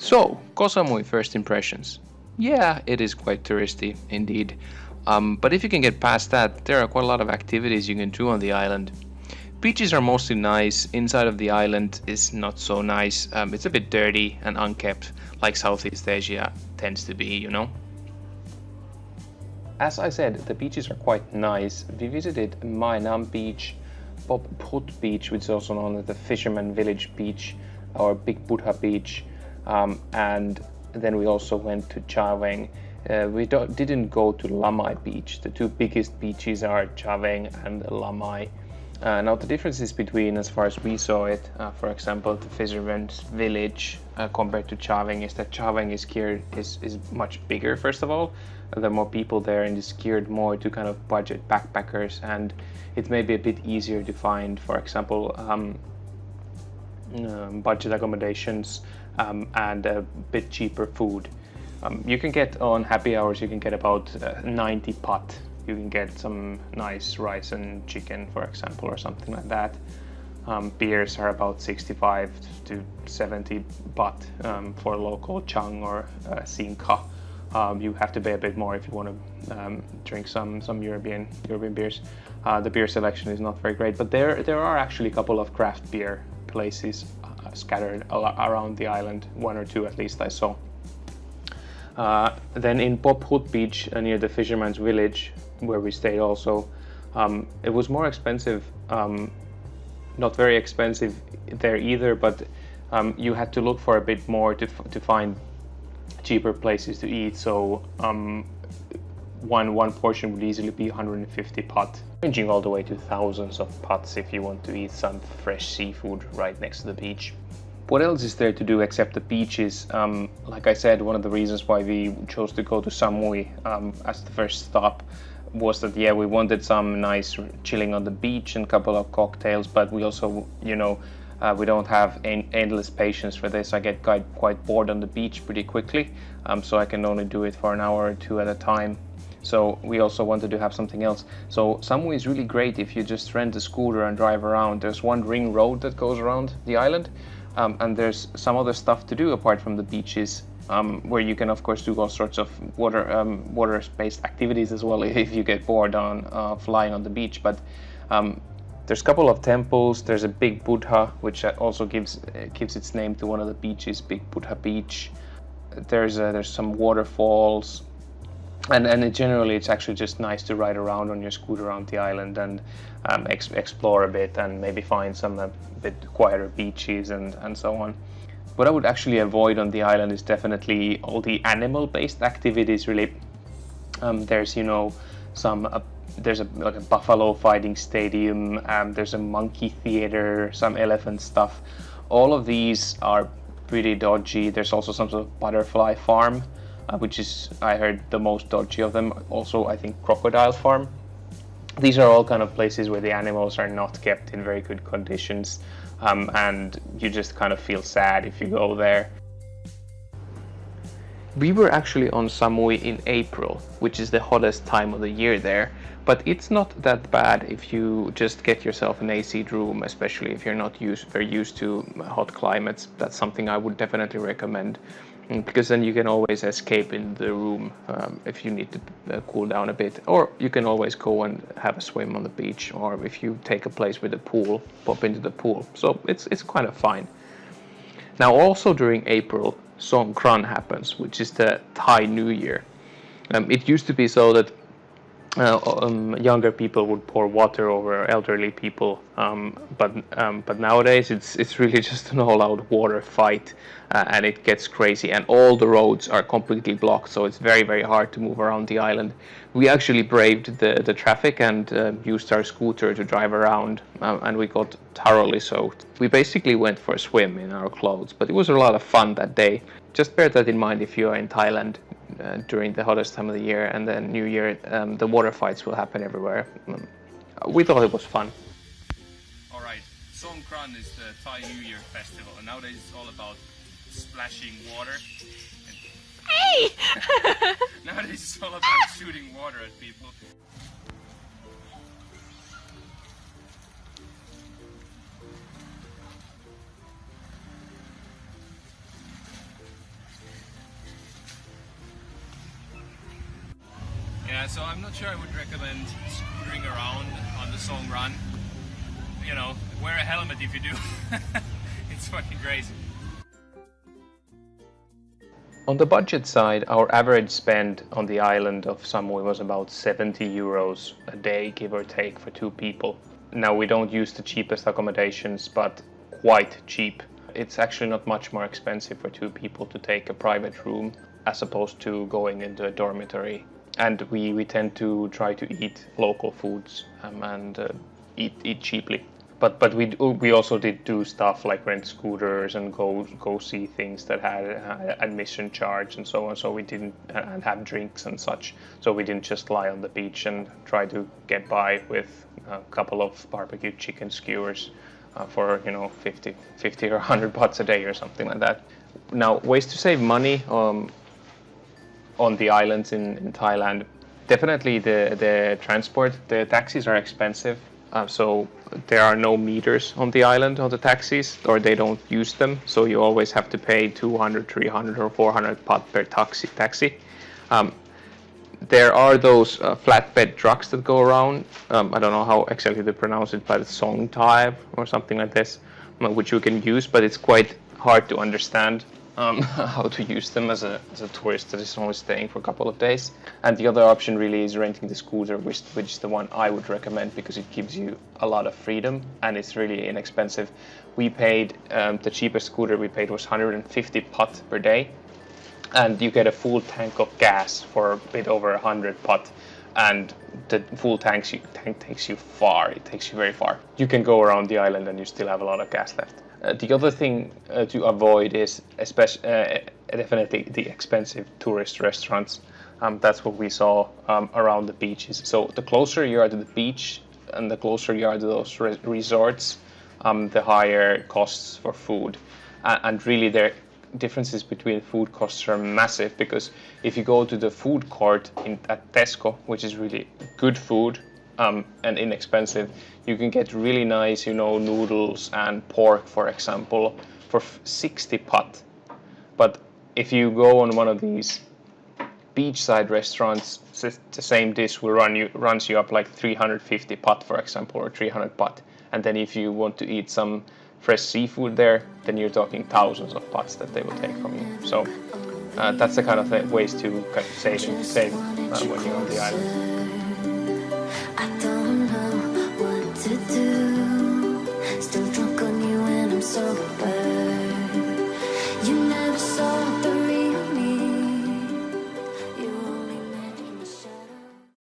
So, Koh Samui first impressions. Yeah, it is quite touristy indeed. But if you can get past that, there are quite a lot of activities you can do on the island. Beaches are mostly nice. Inside of the island is not so nice. It's a bit dirty and unkept, like Southeast Asia tends to be. As I said, the beaches are quite nice. We visited Mai Nam Beach, Pop Phut Beach, which is also known as the Fisherman Village Beach, or Big Buddha Beach, and then we also went to Chaveng. Didn't go to Lamai Beach. The two biggest beaches are Chaveng and Lamai. Now the differences between, as far as we saw it, for example, the Fisherman's Village compared to Chaveng is that Chaveng is much bigger. First of all, there are more people there and is geared more to kind of budget backpackers, and it may be a bit easier to find, for example, budget accommodations and a bit cheaper food. You can get on happy hours. You can get about 90 baht. You can get some nice rice and chicken, for example, or something like that. Beers are about 65 to 70 baht for local chang or sinka. You have to pay a bit more if you want to drink some European beers. The beer selection is not very great, but there are actually a couple of craft beer places scattered around the island, one or two at least I saw. Then in Pop Phut Beach near the Fisherman's Village, where we stayed also, it was more expensive, not very expensive there either, but you had to look for a bit more to find cheaper places to eat. So one portion would easily be 150 baht, ranging all the way to thousands of bahts if you want to eat some fresh seafood right next to the beach. What else is there to do except the beaches? Like I said, one of the reasons why we chose to go to Samui as the first stop was that, yeah, we wanted some nice chilling on the beach and a couple of cocktails, but we also, we don't have endless patience for this. I get quite bored on the beach pretty quickly, so I can only do it for an hour or two at a time. So we also wanted to have something else. So Samui is really great if you just rent a scooter and drive around. There's one ring road that goes around the island, and there's some other stuff to do apart from the beaches, where you can of course do all sorts of water-based activities as well if you get bored on flying on the beach. But there's a couple of temples. There's a big Buddha, which also gives its name to one of the beaches, Big Buddha Beach. There's some waterfalls, and generally it's actually just nice to ride around on your scooter around the island and explore a bit and maybe find some a bit quieter beaches and so on. What I would actually avoid on the island is definitely all the animal-based activities. Really, there's there's like a buffalo fighting stadium. There's a monkey theater, some elephant stuff. All of these are pretty dodgy. There's also some sort of butterfly farm, which is, I heard, the most dodgy of them. Also, I think crocodile farm. These are all kind of places where the animals are not kept in very good conditions, and you just kind of feel sad if you go there. We were actually on Samui in April, which is the hottest time of the year there, but it's not that bad if you just get yourself an AC room, especially if you're not very used to hot climates. That's something I would definitely recommend, because then you can always escape in the room if you need to cool down a bit, or you can always go and have a swim on the beach, or if you take a place with a pool, pop into the pool. So it's kind of fine. Now also during April, Songkran happens, which is the Thai New Year. It used to be so that younger people would pour water over elderly people, but nowadays it's really just an all-out water fight, and it gets crazy, and all the roads are completely blocked, so it's very, very hard to move around the island. We actually braved the traffic and used our scooter to drive around, and we got thoroughly soaked. We basically went for a swim in our clothes, but it was a lot of fun that day. Just bear that in mind if you are in Thailand during the hottest time of the year, and then New Year, the water fights will happen everywhere. We thought it was fun. Alright, Songkran is the Thai New Year festival, and nowadays it's all about splashing water. Hey! Nowadays it's all about shooting water at people. Yeah, so I'm not sure I would recommend scootering around on the Songkran. You know, wear a helmet if you do. It's fucking crazy. On the budget side, our average spend on the island of Samui was about 70 euros a day, give or take, for 2 people. Now, we don't use the cheapest accommodations, but quite cheap. It's actually not much more expensive for 2 people to take a private room as opposed to going into a dormitory. And we tend to try to eat local foods and eat cheaply. But we also did do stuff like rent scooters and go see things that had admission charge and so on. So we didn't and have drinks and such. So we didn't just lie on the beach and try to get by with a couple of barbecued chicken skewers for 50 or 100 bahts a day or something like that. Now, ways to save money on the islands in Thailand. Definitely the transport. The taxis are expensive. So there are no meters on the island on the taxis, or they don't use them. So you always have to pay 200, 300 or 400 baht per taxi. There are those flatbed trucks that go around. I don't know how exactly to pronounce it, but it's Songkran or something like this, which you can use, but it's quite hard to understand how to use them as a tourist that is only staying for a couple of days. And the other option really is renting the scooter, which is the one I would recommend because it gives you a lot of freedom and it's really inexpensive. We paid, the cheapest scooter we paid was 150 baht per day, and you get a full tank of gas for a bit over 100 baht. And the full tank takes you far. It takes you very far. You can go around the island and you still have a lot of gas left. The other thing to avoid is definitely the expensive tourist restaurants. That's what we saw around the beaches. So the closer you are to the beach and the closer you are to those resorts, the higher costs for food. And really the differences between food costs are massive, because if you go to the food court at Tesco, which is really good food, and inexpensive, you can get really nice, noodles and pork, for example, for 60 baht. But if you go on one of these beachside restaurants, the same dish will runs you up like 350 baht, for example, or 300 baht. And then if you want to eat some fresh seafood there, then you're talking thousands of bahts that they will take from you. So that's the kind of ways to kind of save when you're on the island. I don't